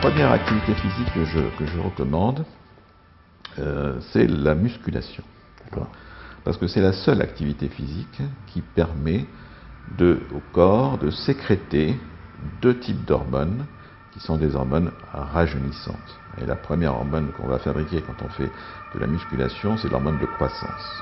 première activité physique que je recommande, c'est la musculation. Parce que c'est la seule activité physique qui permet au corps de sécréter deux types d'hormones qui sont des hormones rajeunissantes. Et la première hormone qu'on va fabriquer quand on fait de la musculation, c'est l'hormone de croissance.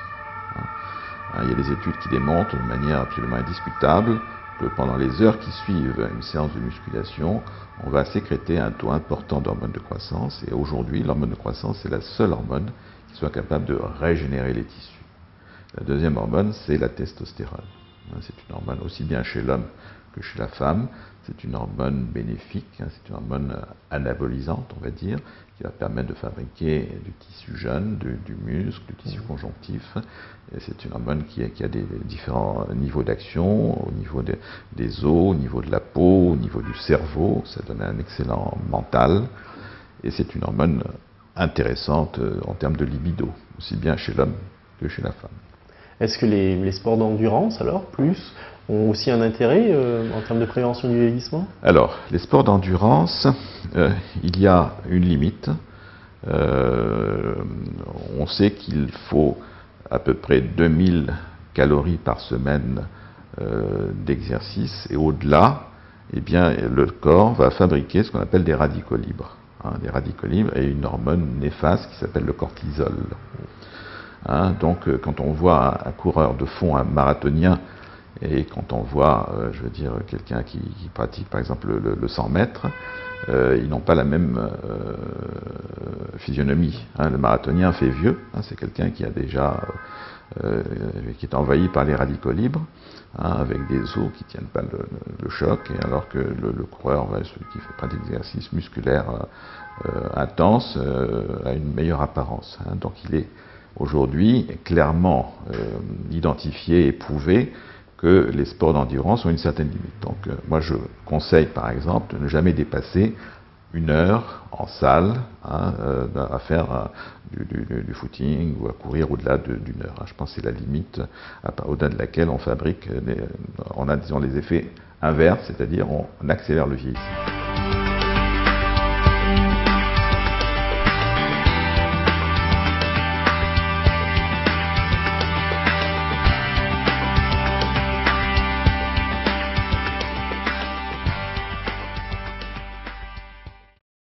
Il y a des études qui démontrent de manière absolument indiscutable que pendant les heures qui suivent une séance de musculation, on va sécréter un taux important d'hormones de croissance. Et aujourd'hui, l'hormone de croissance, c'est la seule hormone qui soit capable de régénérer les tissus. La deuxième hormone, c'est la testostérone. C'est une hormone aussi bien chez l'homme que chez la femme. C'est une hormone bénéfique, c'est une hormone anabolisante, on va dire, qui va permettre de fabriquer du tissu jeune, du muscle, du tissu conjonctif. Et c'est une hormone qui a des différents niveaux d'action, au niveau des os, au niveau de la peau, au niveau du cerveau. Ça donne un excellent mental. Et c'est une hormone intéressante en termes de libido, aussi bien chez l'homme que chez la femme. Est-ce que les sports d'endurance, alors, ont aussi un intérêt en termes de prévention du vieillissement? Alors, les sports d'endurance, il y a une limite. On sait qu'il faut à peu près 2000 calories par semaine d'exercice, et au-delà, eh bien, le corps va fabriquer ce qu'on appelle des radicaux libres. Des radicaux libres et une hormone néfaste qui s'appelle le cortisol. Donc, quand on voit un coureur de fond, un marathonien, et quand on voit, je veux dire, quelqu'un qui pratique par exemple le 100 mètres, ils n'ont pas la même physionomie. Le marathonien fait vieux, c'est quelqu'un qui a déjà, qui est envahi par les radicaux libres, avec des os qui ne tiennent pas le choc, et alors que le coureur, celui qui pratique des exercices musculaires intenses, a une meilleure apparence. Donc il est aujourd'hui clairement identifié et prouvé que les sports d'endurance ont une certaine limite. Donc moi je conseille par exemple de ne jamais dépasser 1 heure en salle à faire du footing ou à courir au-delà d'1 heure. Je pense que c'est la limite au-delà de laquelle on fabrique, on a disons les effets inverses, c'est-à-dire on accélère le vieillissement.